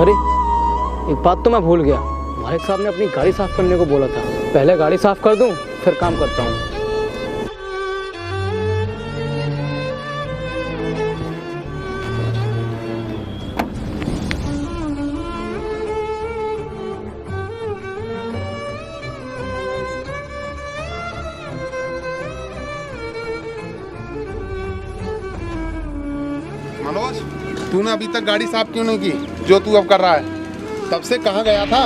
अरे एक बात तो मैं भूल गया, मालिक साहब ने अपनी गाड़ी साफ करने को बोला था। पहले गाड़ी साफ कर दूं, फिर काम करता हूँ। मनोज, तूने अभी तक गाड़ी साफ क्यों नहीं की जो तू अब कर रहा है? तब से कहाँ गया था?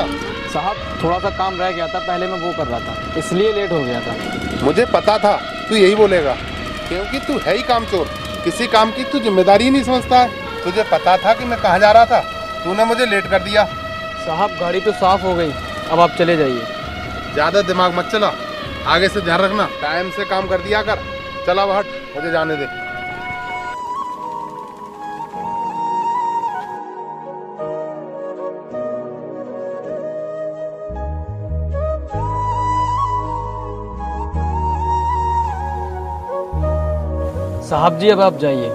साहब थोड़ा सा काम रह गया था, पहले मैं वो कर रहा था, इसलिए लेट हो गया था। मुझे पता था तू यही बोलेगा, क्योंकि तू है ही कामचोर। किसी काम की तू जिम्मेदारी ही नहीं समझता है। तुझे पता था कि मैं कहाँ जा रहा था, तूने मुझे लेट कर दिया। साहब गाड़ी तो साफ हो गई, अब आप चले जाइए। ज़्यादा दिमाग मत चला, आगे से ध्यान रखना, टाइम से काम कर दिया कर। चला हट, मुझे जाने दे। साहब जी अब आप जाइए।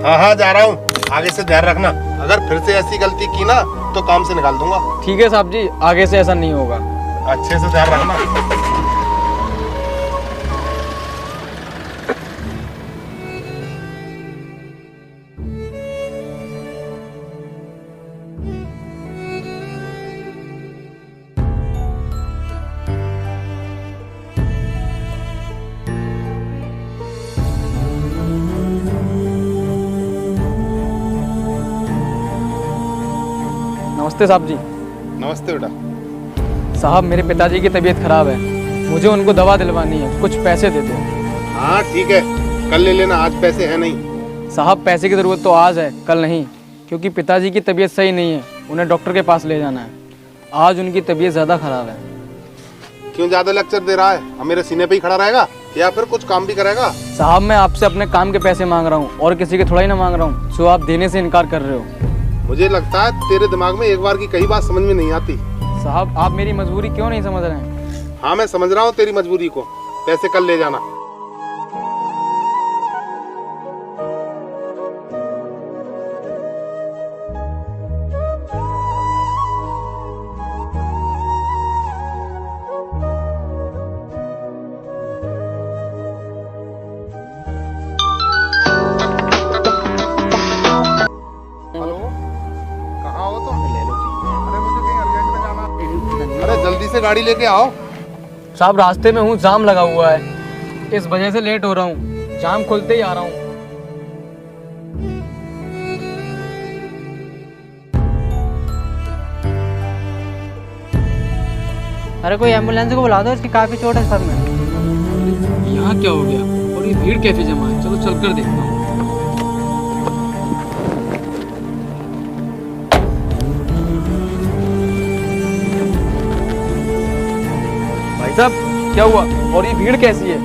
हाँ हाँ जा रहा हूँ, आगे से ध्यान रखना। अगर फिर से ऐसी गलती की ना तो काम से निकाल दूंगा। ठीक है साहब जी, आगे से ऐसा नहीं होगा। अच्छे से ध्यान रखना। नमस्ते साहब जी। नमस्ते बेटा। साहब मेरे पिताजी की तबीयत खराब है, मुझे उनको दवा दिलवानी है, कुछ पैसे दे दो। हाँ ठीक है, कल ले लेना, आज पैसे है नहीं। साहब पैसे की ज़रूरत तो आज है, कल नहीं, क्योंकि पिताजी की तबीयत सही नहीं है, उन्हें डॉक्टर के पास ले जाना है। आज उनकी तबीयत ज़्यादा खराब है। क्यों ज़्यादा लेक्चर दे रहा है? अब मेरे सीने पे ही खड़ा रहेगा या फिर कुछ काम भी करेगा? साहब मैं आपसे अपने काम के पैसे मांग रहा हूँ और किसी के थोड़ा ही ना मांग रहा हूँ, जो आप देने से इनकार कर रहे हो। मुझे लगता है तेरे दिमाग में एक बार की कई बात समझ में नहीं आती। साहब आप मेरी मजबूरी क्यों नहीं समझ रहे हैं? हाँ मैं समझ रहा हूँ तेरी मजबूरी को। पैसे कल ले जाना। हेलो, कहाँ हो तुम? ले लो जी। अरे मुझे कहीं अर्जेंट में जाना। अरे जल्दी से गाड़ी लेके आओ। साहब रास्ते में हूँ, जाम लगा हुआ है, इस वजह से लेट हो रहा हूँ। जाम खुलते ही आ रहा हूँ। अरे कोई एम्बुलेंस को बुला दो, इसकी काफी चोट है सर में। यहाँ क्या हो गया और ये भीड़ कैसे जमा है? चलो चल कर देखता हूँ। भाई साहब क्या हुआ और ये भीड़ कैसी है?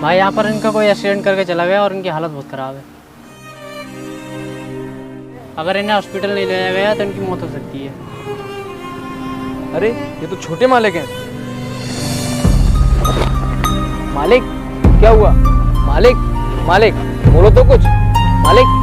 भाई यहाँ पर इनका कोई एक्सीडेंट करके चला गया और इनकी हालत बहुत खराब है। अगर इन्हें हॉस्पिटल नहीं ले जाया गया तो इनकी मौत हो सकती है। अरे ये तो छोटे मालिक हैं। मालिक क्या हुआ? मालिक, मालिक, बोलो तो कुछ। मालिक।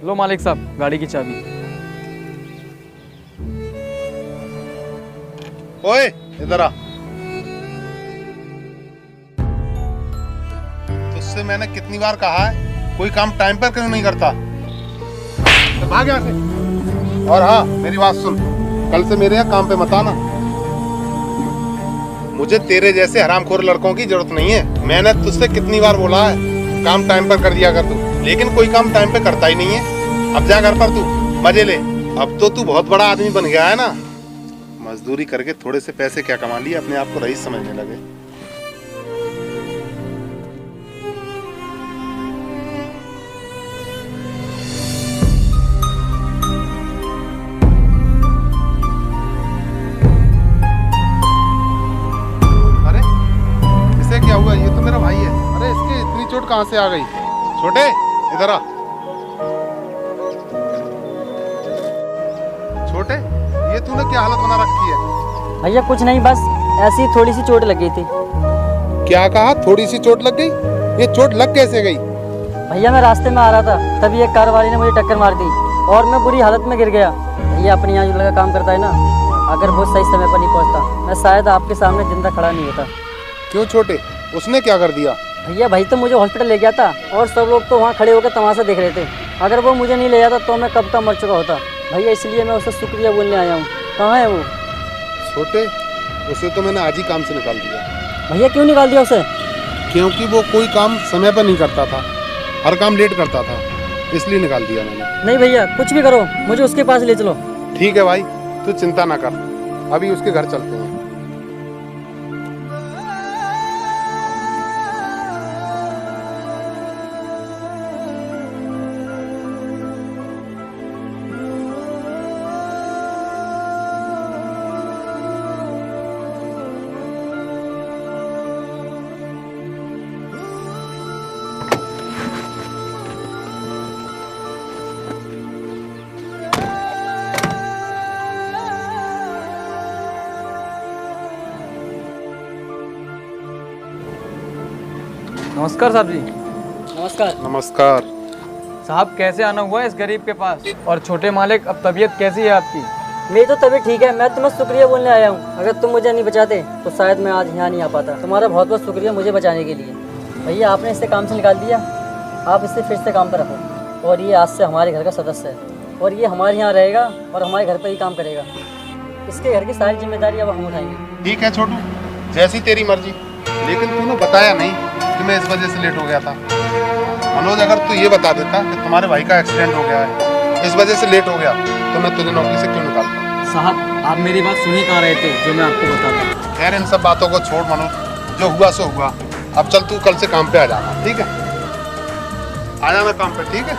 लो मालिक साहब, गाड़ी की चाबी। ओए इधर आ। तुझसे मैंने कितनी बार कहा है कोई काम टाइम पर क्यों नहीं करता? तो भाग यहाँ से। और हाँ, मेरी बात सुन, कल से मेरे यहाँ काम पे मत आना। मुझे तेरे जैसे हरामखोर लड़कों की जरूरत नहीं है। मैंने तुझसे कितनी बार बोला है काम टाइम पर कर दिया कर तू, लेकिन कोई काम टाइम पे करता ही नहीं है। अब जा घर पर तू मजे ले। अब तो तू बहुत बड़ा आदमी बन गया है ना। मजदूरी करके थोड़े से पैसे क्या कमा लिए, अपने आप को रईस समझने लगे। अरे इसे क्या हुआ? ये तो मेरा भाई है। अरे इसकी इतनी चोट कहाँ से आ गई? छोटे इधर आ। छोटे, ये तूने क्या हालत बना रखी है? भैया कुछ नहीं, बस ऐसी थोड़ी सी चोट लग गई थी। क्या कहा? थोड़ी सी चोट लग गई? ये चोट लग कैसे गई? भैया मैं रास्ते में आ रहा था, तभी एक कार वाले ने मुझे टक्कर मार दी और मैं बुरी हालत में गिर गया। भैया अपने यहाँ जो लगा काम करता है ना, अगर वो सही समय पर नहीं पहुँचता मैं शायद आपके सामने जिंदा खड़ा नहीं होता। क्यों छोटे, उसने क्या कर दिया? भैया भाई तो मुझे हॉस्पिटल ले गया था और सब लोग तो वहाँ खड़े होकर तमाशा देख रहे थे। अगर वो मुझे नहीं ले जाता तो मैं कब का मर चुका होता। भैया इसलिए मैं उसे शुक्रिया बोलने आया हूँ। कहाँ है वो? छोटे, उसे तो मैंने आज ही काम से निकाल दिया। भैया क्यों निकाल दिया उसे? क्योंकि वो कोई काम समय पर नहीं करता था, हर काम लेट करता था, इसलिए निकाल दिया मैंने। नहीं भैया कुछ भी करो, मुझे उसके पास ले चलो। ठीक है भाई, तू चिंता ना कर, अभी उसके घर चलते हैं। नमस्कार साहब जी। नमस्कार। नमस्कार। साहब कैसे आना हुआ है इस गरीब के पास? और छोटे मालिक, अब तबीयत कैसी है आपकी? मेरी तो तबीयत ठीक है, मैं तुम्हें शुक्रिया बोलने आया हूँ। अगर तुम मुझे नहीं बचाते तो शायद मैं आज यहाँ नहीं आ पाता। तुम्हारा बहुत बहुत शुक्रिया मुझे बचाने के लिए। भैया आपने इसे काम से निकाल दिया, आप इसे फिर से काम पर रखो और ये आज से हमारे घर का सदस्य है और ये हमारे यहाँ रहेगा और हमारे घर पर ही काम करेगा। इसके घर की सारी जिम्मेदारी अब हम उठाएंगे। ठीक है छोटू, जैसी तेरी मर्जी, लेकिन तूने बताया नहीं कि मैं इस वजह से लेट हो गया था। मनोज, अगर तू ये बता देता कि तुम्हारे भाई का एक्सीडेंट हो गया है, इस वजह से लेट हो गया, तो मैं तुझे नौकरी से क्यों निकालता? साहब आप मेरी बात सुन ही कहाँ रहे थे जो मैं आपको बताता। खैर इन सब बातों को छोड़ मनोज, जो हुआ सो हुआ। अब चल तू कल से काम पे आ जाना, ठीक है? आ जाना काम पे, ठीक है?